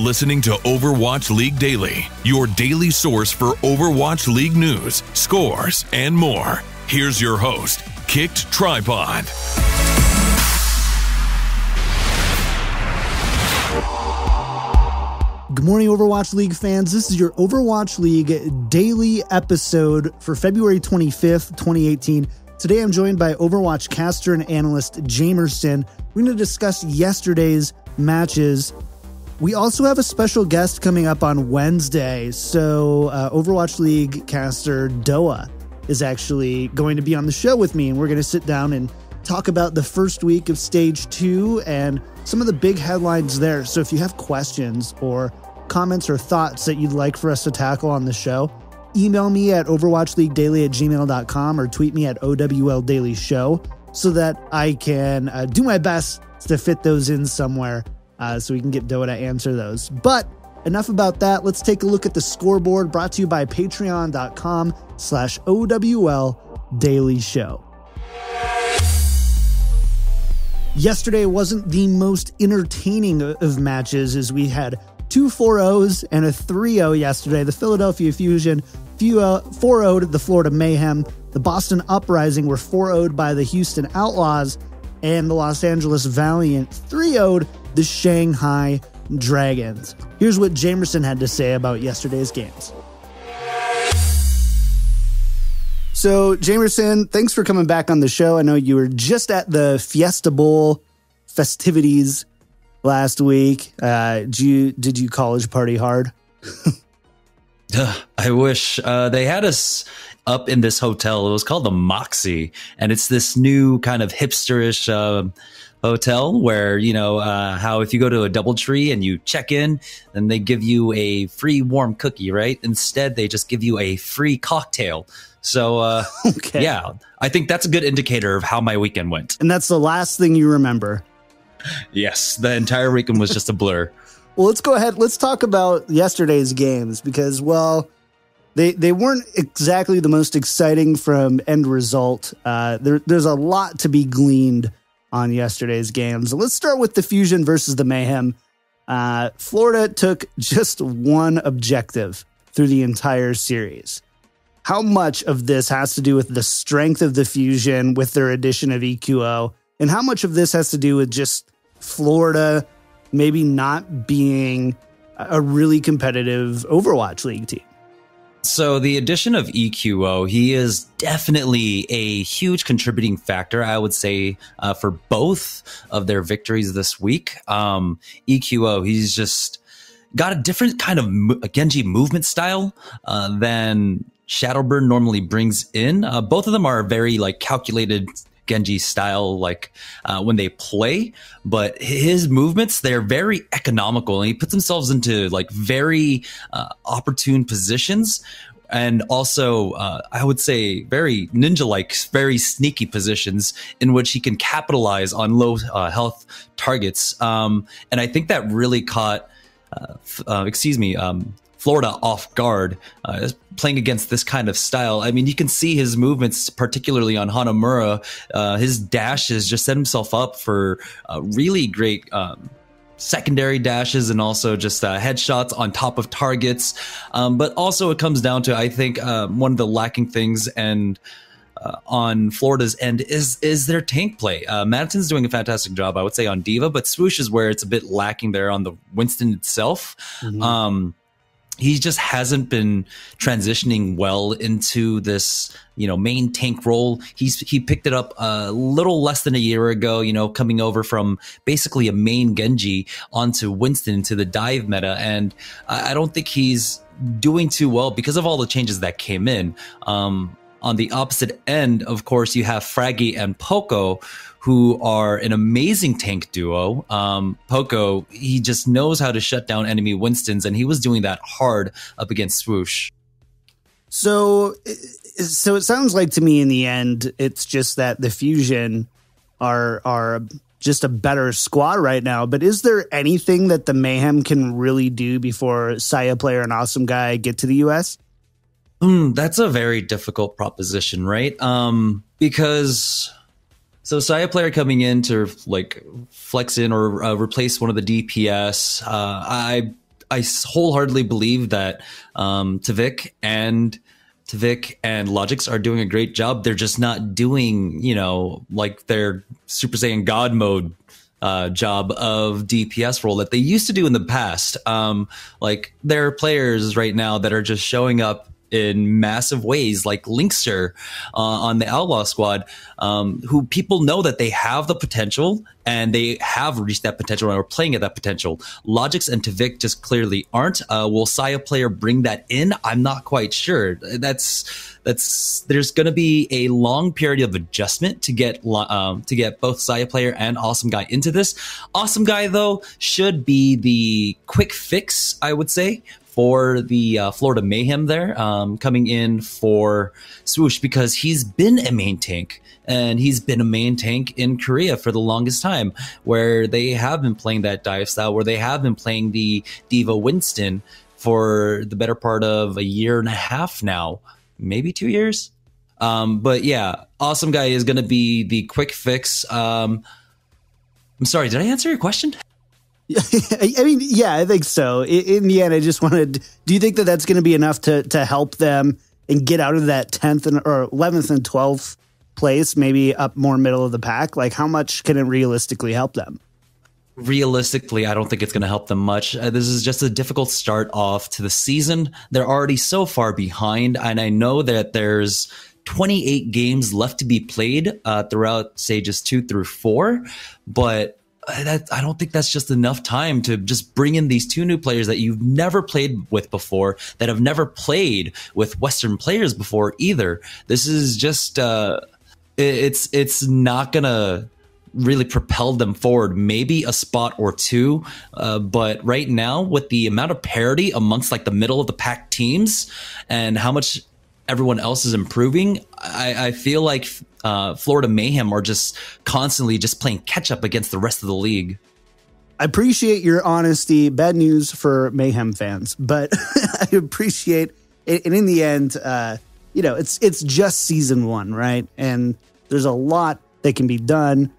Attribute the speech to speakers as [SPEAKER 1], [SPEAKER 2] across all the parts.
[SPEAKER 1] listening to Overwatch League Daily, your daily source for Overwatch League news, scores, and more. Here's your host, KickedTripod.
[SPEAKER 2] Good morning, Overwatch League fans. This is your Overwatch League daily episode for February 25th, 2018. Today, I'm joined by Overwatch caster and analyst Jamerson. We're going to discuss yesterday's matches. We also have a special guest coming up on Wednesday. So Overwatch League caster Doa is actually going to be on the show with me, and we're going to sit down and talk about the first week of Stage 2 and some of the big headlines there. So if you have questions or comments or thoughts that you'd like for us to tackle on the show, email me at overwatchleaguedaily@gmail.com or tweet me at OWLDailyShow so that I can do my best to fit those in somewhere so we can get Doa to answer those. But enough about that. Let's take a look at the scoreboard brought to you by patreon.com/OWLDailyShow. Yesterday wasn't the most entertaining of matches as we had two 4-0s and a 3-0 yesterday. The Philadelphia Fusion 4-0'd the Florida Mayhem. The Boston Uprising were 4-0'd by the Houston Outlaws, and the Los Angeles Valiant 3-0'd the Shanghai Dragons. Here's what Jamerson had to say about yesterday's games. So, Jamerson, thanks for coming back on the show. I know you were just at the Fiesta Bowl festivities last week. Did you college party hard?
[SPEAKER 3] I wish. They had us up in this hotel. It was called the Moxie, and it's this new kind of hipsterish hotel where, you know, how if you go to a DoubleTree and you check in, then they give you a free warm cookie, right? Instead, they just give you a free cocktail. So,
[SPEAKER 2] okay.
[SPEAKER 3] Yeah, I think that's a good indicator of how my weekend went.
[SPEAKER 2] And that's the last thing you remember.
[SPEAKER 3] Yes, the entire weekend was just a blur.
[SPEAKER 2] Well, let's go ahead. Let's talk about yesterday's games because, well, they weren't exactly the most exciting from end result. There's a lot to be gleaned on yesterday's games. Let's start with the Fusion versus the Mayhem. Florida took just one objective through the entire series. How much of this has to do with the strength of the Fusion with their addition of EQO? And how much of this has to do with just Florida maybe not being a really competitive Overwatch League team?
[SPEAKER 3] So the addition of EQO, he is definitely a huge contributing factor, I would say, for both of their victories this week. EQO, he's just got a different kind of Genji movement style than Shadowburn normally brings in. Both of them are very calculated Genji style, when they play, but his movements, they're very economical, and he puts himself into very opportune positions, and also I would say very ninja-like, very sneaky positions in which he can capitalize on low health targets, and I think that really caught Florida off guard, playing against this kind of style. I mean, you can see his movements, particularly on Hanamura. His dashes just set himself up for really great secondary dashes and also just headshots on top of targets. But also it comes down to, I think, one of the lacking things and on Florida's end is their tank play. Madison's doing a fantastic job, I would say, on Diva, but Swoosh is where it's a bit lacking there on the Winston itself. Mm-hmm. He just hasn't been transitioning well into this, main tank role. He picked it up a little less than a year ago, coming over from basically a main Genji onto Winston into the dive meta. And I don't think he's doing too well because of all the changes that came in. On the opposite end, of course, you have Fraggy and Poco, who are an amazing tank duo. Poco, he just knows how to shut down enemy Winstons, and he was doing that hard up against Swoosh.
[SPEAKER 2] So it sounds like to me in the end, it's just that the Fusion are just a better squad right now. But is there anything that the Mayhem can really do before Saya Player and Awesome Guy get to the US?
[SPEAKER 3] That's a very difficult proposition, right? Because so Saya Player coming in to flex in or replace one of the DPS, wholeheartedly believe that Tvik and Logix are doing a great job. They're just not doing, like their Super Saiyan God mode job of DPS role that they used to do in the past. Like there are players right now that are just showing up in massive ways, like Linkster on the Outlaw squad, who people know that they have the potential and they have reached that potential and are playing at that potential. Logix and Tvik just clearly aren't. Will Saya player bring that in? I'm not quite sure. There's going to be a long period of adjustment to get both Saya player and Awesome Guy into this. Awesome Guy though should be the quick fix, I would say, for the Florida Mayhem there, coming in for Swoosh, because he's been a main tank, and he's been a main tank in Korea for the longest time, where they have been playing that dive style, where they have been playing the Diva Winston for the better part of a year and a half now, maybe 2 years. But yeah, Awesome Guy is going to be the quick fix. I'm sorry, did I answer your question?
[SPEAKER 2] I mean, yeah, I think so. In the end, I just wanted, do you think that that's going to be enough to help them and get out of that 10th or 11th and 12th place, maybe up more middle of the pack? Like, how much can it realistically help them?
[SPEAKER 3] Realistically, I don't think it's going to help them much. This is just a difficult start off to the season. They're already so far behind, and I know that there's 28 games left to be played throughout stages 2 through 4, but I don't think that's just enough time to just bring in these 2 new players that you've never played with before, that have never played with Western players before either. This is just, it's not going to really propel them forward, maybe a spot or 2. But right now, with the amount of parity amongst like the middle of the pack teams and how much everyone else is improving, I feel like Florida Mayhem are just constantly just playing catch up against the rest of the league.
[SPEAKER 2] I appreciate your honesty. Bad news for Mayhem fans, but I appreciate it. And in the end, it's just season 1, right? And there's a lot that can be done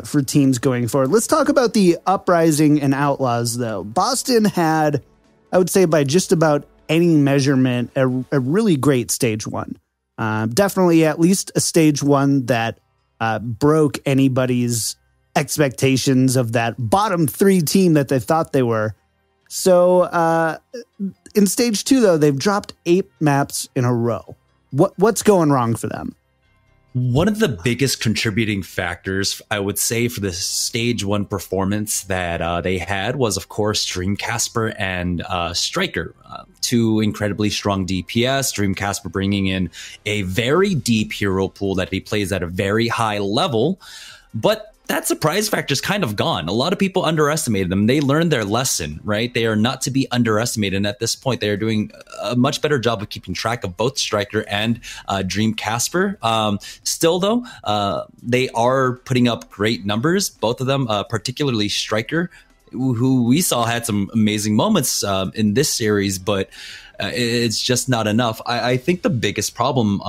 [SPEAKER 2] for teams going forward. Let's talk about the Uprising and Outlaws, though. Boston had, I would say, by just about any measurement, a really great stage 1. Definitely at least a stage 1 that broke anybody's expectations of that bottom 3 team that they thought they were. So in stage 2, though, they've dropped 8 maps in a row. What's going wrong for them?
[SPEAKER 3] One of the biggest contributing factors, I would say, for the stage 1 performance that they had was, of course, Dreamcasper and Striker. 2 incredibly strong DPS. Dreamcasper bringing in a very deep hero pool that he plays at a very high level. But that surprise factor is kind of gone. A lot of people underestimated them. They learned their lesson, right? They are not to be underestimated. And at this point, they are doing a much better job of keeping track of both Striker and Dreamcasper. Still, though, they are putting up great numbers, both of them, particularly Striker, who we saw had some amazing moments in this series, but it's just not enough. I think the biggest problem,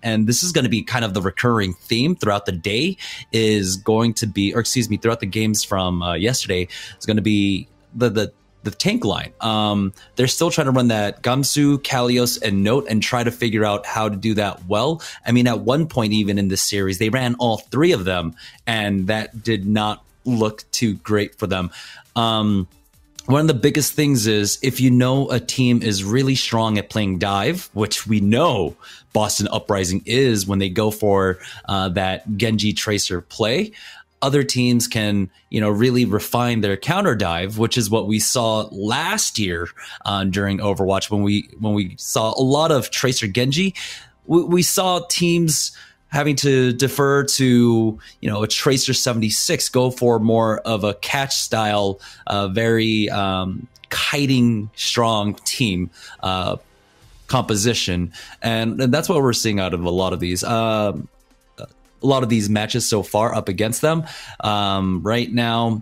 [SPEAKER 3] and this is going to be kind of the recurring theme throughout the day, is going to be, or excuse me, throughout the games from yesterday, is going to be the tank line. They're still trying to run that Gamsu, Kalios, and Note and try to figure out how to do that well. I mean, at one point, even in this series, they ran all 3 of them, and that did not look too great for them. One of the biggest things is if you know a team is really strong at playing dive, which we know Boston Uprising is when they go for that Genji Tracer play, other teams can, really refine their counter dive, which is what we saw last year during Overwatch when we saw a lot of Tracer Genji. We saw teams having to defer to, a Tracer 76, go for more of a catch style, very kiting strong team composition. And that's what we're seeing out of a lot of these. A lot of these matches so far up against them. Right now,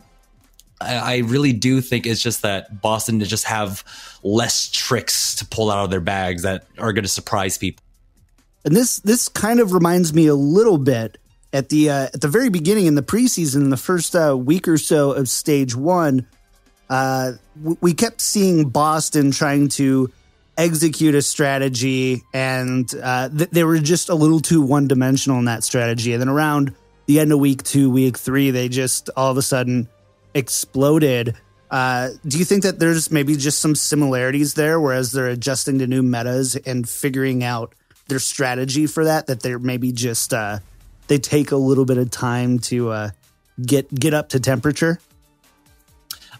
[SPEAKER 3] I really do think it's just that Boston just have less tricks to pull out of their bags that are going to surprise people.
[SPEAKER 2] And this kind of reminds me a little bit at the very beginning in the preseason, in the first week or so of stage 1, we kept seeing Boston trying to execute a strategy, and they were just a little too one-dimensional in that strategy. And then around the end of week 2, week 3, they just all of a sudden exploded. Do you think that there's maybe just some similarities there, whereas they're adjusting to new metas and figuring out their strategy for that they're maybe just they take a little bit of time to get up to temperature?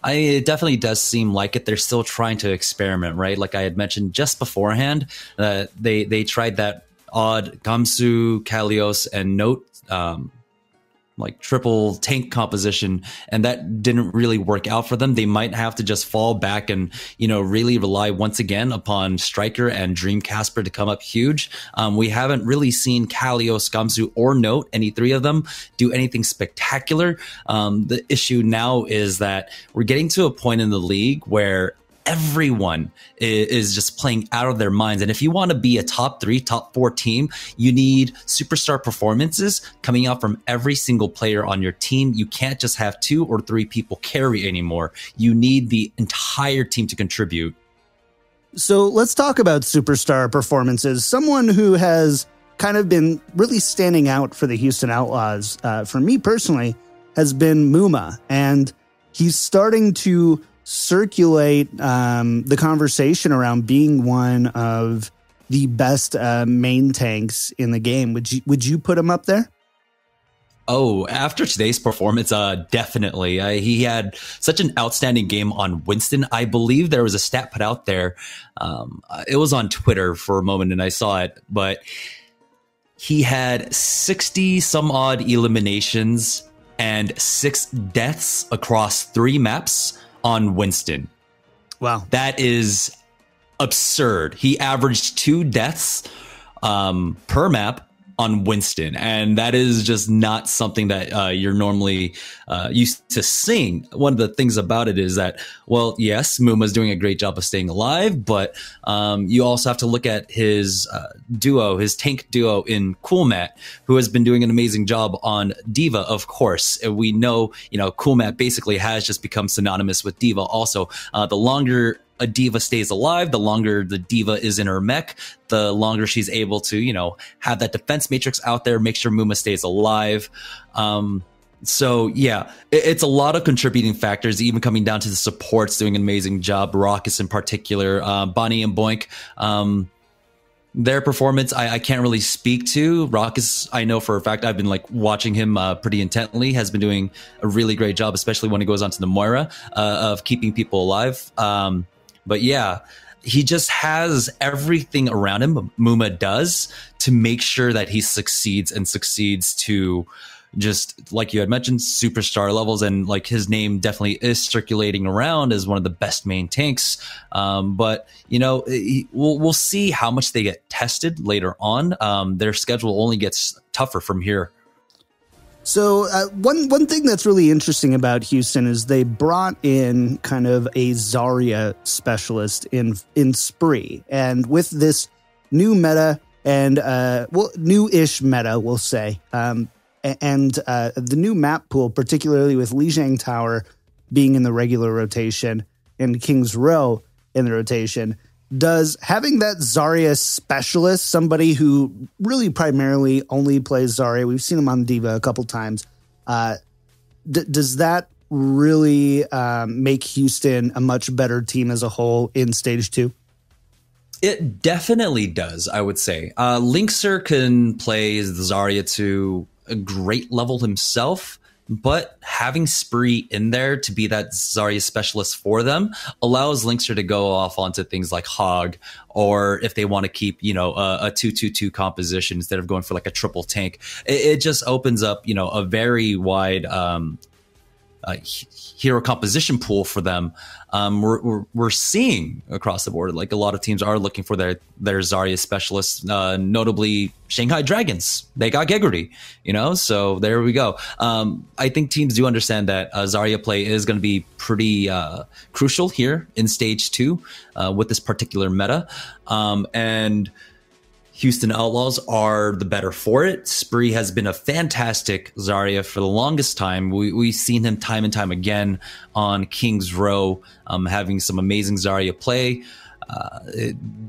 [SPEAKER 3] It definitely does seem like it. They're still trying to experiment, right? Like I had mentioned just beforehand, they tried that odd Gamsu, Kalios, and Note like triple tank composition, and that didn't really work out for them. They might have to just fall back and, really rely once again upon Striker and Dream Casper to come up huge. We haven't really seen Kalios, Gamsu, or Note, any three of them, do anything spectacular. The issue now is that we're getting to a point in the league where everyone is just playing out of their minds. And if you want to be a top 3, top 4 team, you need superstar performances coming out from every single player on your team. You can't just have 2 or 3 people carry anymore. You need the entire team to contribute.
[SPEAKER 2] So let's talk about superstar performances. Someone who has kind of been really standing out for the Houston Outlaws, for me personally, has been Muma. And he's starting to circulate the conversation around being one of the best main tanks in the game. Would you put him up there?
[SPEAKER 3] Oh, after today's performance, definitely. He had such an outstanding game on Winston. I believe there was a stat put out there. It was on Twitter for a moment and I saw it, but he had 60 some odd eliminations and 6 deaths across 3 maps on Winston.
[SPEAKER 2] Wow.
[SPEAKER 3] That is absurd. He averaged 2 deaths per map on Winston, and that is just not something that you're normally used to seeing. One of the things about it is that, well, yes, Muma's doing a great job of staying alive, but you also have to look at his duo, his tank duo in Coolmat, who has been doing an amazing job on Diva, of course. We know, Coolmat basically has just become synonymous with Diva also. The longer a Diva stays alive, the longer the Diva is in her mech, the longer she's able to, have that defense matrix out there, make sure Muma stays alive. So yeah, it's a lot of contributing factors, even coming down to the supports doing an amazing job. Raucus in particular, Bonnie and Boink, their performance, I can't really speak to. Raucus, I know for a fact, I've been watching him pretty intently, has been doing a really great job, especially when he goes onto the Moira, of keeping people alive. But yeah, he just has everything around him, Muma does, to make sure that he succeeds and succeeds to just, like you had mentioned, superstar levels. And his name definitely is circulating around as one of the best main tanks. But, we'll see how much they get tested later on. Their schedule only gets tougher from here.
[SPEAKER 2] So one thing that's really interesting about Houston is they brought in kind of a Zarya specialist in Spree. And with this new meta and, new-ish meta, we'll say, and the new map pool, particularly with Lijiang Tower being in the regular rotation and King's Row in the rotation, does having that Zarya specialist, somebody who really primarily only plays Zarya, we've seen him on Diva a couple times, does that really make Houston a much better team as a whole in Stage 2?
[SPEAKER 3] It definitely does, I would say. Linkser can play the Zarya to a great level himself, but having Spree in there to be that Zarya specialist for them allows Linkser to go off onto things like Hog, or if they want to keep, a 2-2-2 composition instead of going for a triple tank. It just opens up, a very wide hero composition pool for them. We're seeing across the board, a lot of teams are looking for their Zarya specialists, notably Shanghai Dragons. They got Geggerty, so there we go. I think teams do understand that Zarya play is going to be pretty crucial here in Stage 2 with this particular meta. And Houston Outlaws are the better for it. Spree has been a fantastic Zarya for the longest time. We've seen him time and time again on King's Row, having some amazing Zarya play.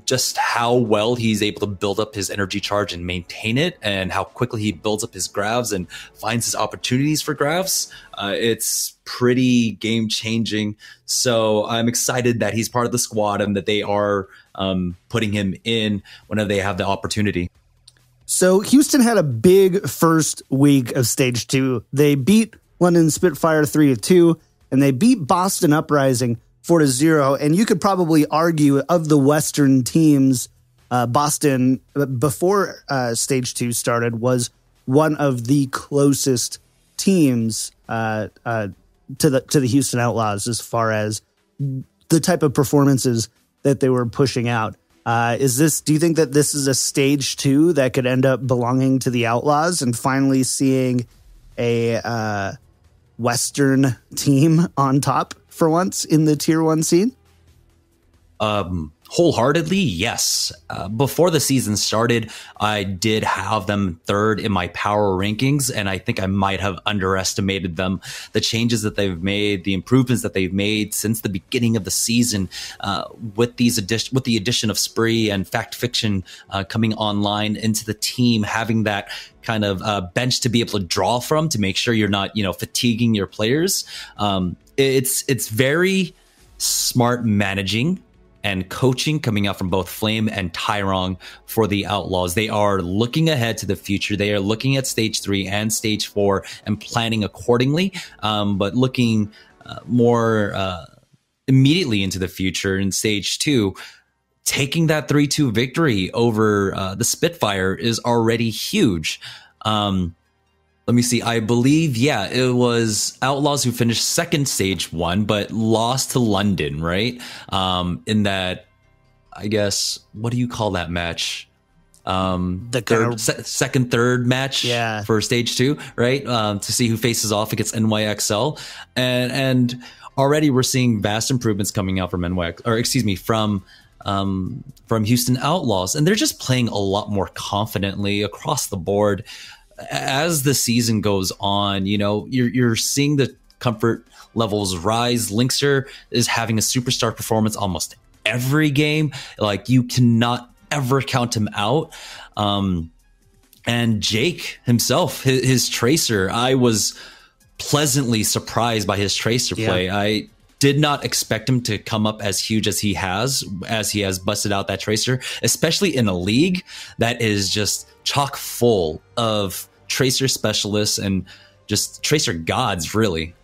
[SPEAKER 3] Just how well he's able to build up his energy charge and maintain it, and how quickly he builds up his grabs and finds his opportunities for grabs. It's pretty game changing. So I'm excited that he's part of the squad and that they are putting him in whenever they have the opportunity.
[SPEAKER 2] So Houston had a big first week of stage 2. They beat London Spitfire 3-2, and they beat Boston Uprising 4-0. And you could probably argue of the Western teams, Boston, before stage 2 started, was one of the closest teams to the Houston Outlaws as far as the type of performances that they were pushing out. Do you think that this is a stage 2 that could end up belonging to the Outlaws and finally seeing a Western team on top for once in the tier 1 scene?
[SPEAKER 3] Wholeheartedly, yes. Before the season started, I did have them third in my power rankings, and I think I might have underestimated them. The changes that they've made, the improvements that they've made since the beginning of the season, with the addition of Spree and Fact Fiction coming online into the team, having that kind of bench to be able to draw from to make sure you're not, fatiguing your players. It's very smart managing and coaching coming out from both Flame and Tyrong for the Outlaws. They are looking ahead to the future. They are looking at stage 3 and stage 4 and planning accordingly, but looking more immediately into the future in stage 2. Taking that 3-2 victory over the Spitfire is already huge. Let me see. I believe, it was Outlaws who finished second stage 1, but lost to London, right? In that, I guess, what do you call that match? Second, third match for stage 2, right? To see who faces off against NYXL. And already we're seeing vast improvements coming out from from Houston Outlaws. And they're just playing a lot more confidently across the board. As the season goes on, you're seeing the comfort levels rise. Linkster is having a superstar performance almost every game. Like, you cannot ever count him out. And Jake himself, his Tracer, I was pleasantly surprised by his Tracer play. I did not expect him to come up as huge as he has busted out that Tracer, especially in a league that is just chock full of Tracer specialists and just Tracer gods, really.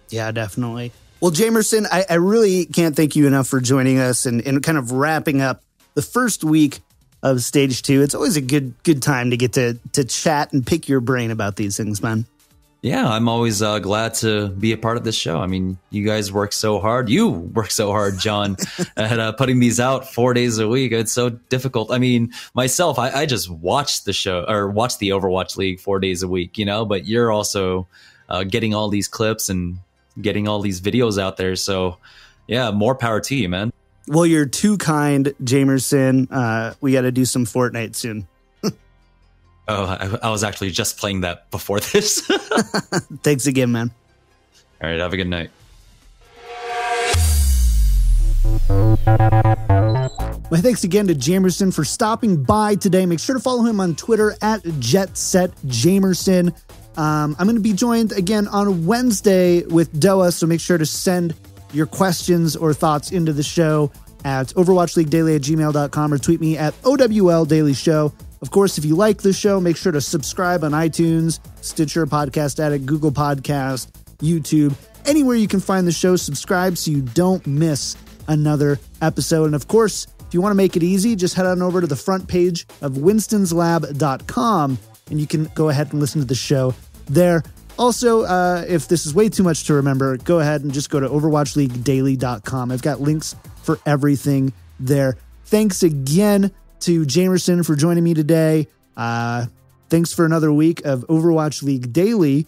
[SPEAKER 2] Yeah, definitely. Well, Jamerson, I really can't thank you enough for joining us and kind of wrapping up the first week of stage 2. It's always a good time to get to chat and pick your brain about these things, man.
[SPEAKER 3] Yeah, I'm always glad to be a part of this show. I mean, you guys work so hard. You work so hard, John, at putting these out 4 days a week. It's so difficult. I mean, myself, I just watch the show or watch the Overwatch League 4 days a week, but you're also getting all these clips and getting all these videos out there. So, yeah, more power to you, man.
[SPEAKER 2] Well, you're too kind, Jamerson. We got to do some Fortnite soon.
[SPEAKER 3] Oh, I was actually just playing that before this.
[SPEAKER 2] Thanks again, man.
[SPEAKER 3] All right, have a good night.
[SPEAKER 2] My thanks again to Jamerson for stopping by today. Make sure to follow him on Twitter at JetSetJamerson. I'm going to be joined again on Wednesday with Doa, so make sure to send your questions or thoughts into the show at overwatchleaguedaily@gmail.com or tweet me at OWLDailyShow. Of course, if you like the show, make sure to subscribe on iTunes, Stitcher, Podcast Addict, Google Podcast, YouTube, anywhere you can find the show. Subscribe so you don't miss another episode. And of course, if you want to make it easy, just head on over to the front page of winstonslab.com and you can go ahead and listen to the show there. Also, if this is way too much to remember, go ahead and just go to overwatchleaguedaily.com. I've got links for everything there. Thanks again to Jamerson for joining me today. Thanks for another week of Overwatch League Daily.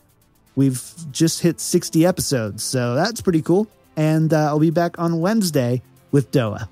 [SPEAKER 2] We've just hit 60 episodes, so that's pretty cool. And I'll be back on Wednesday with Doa.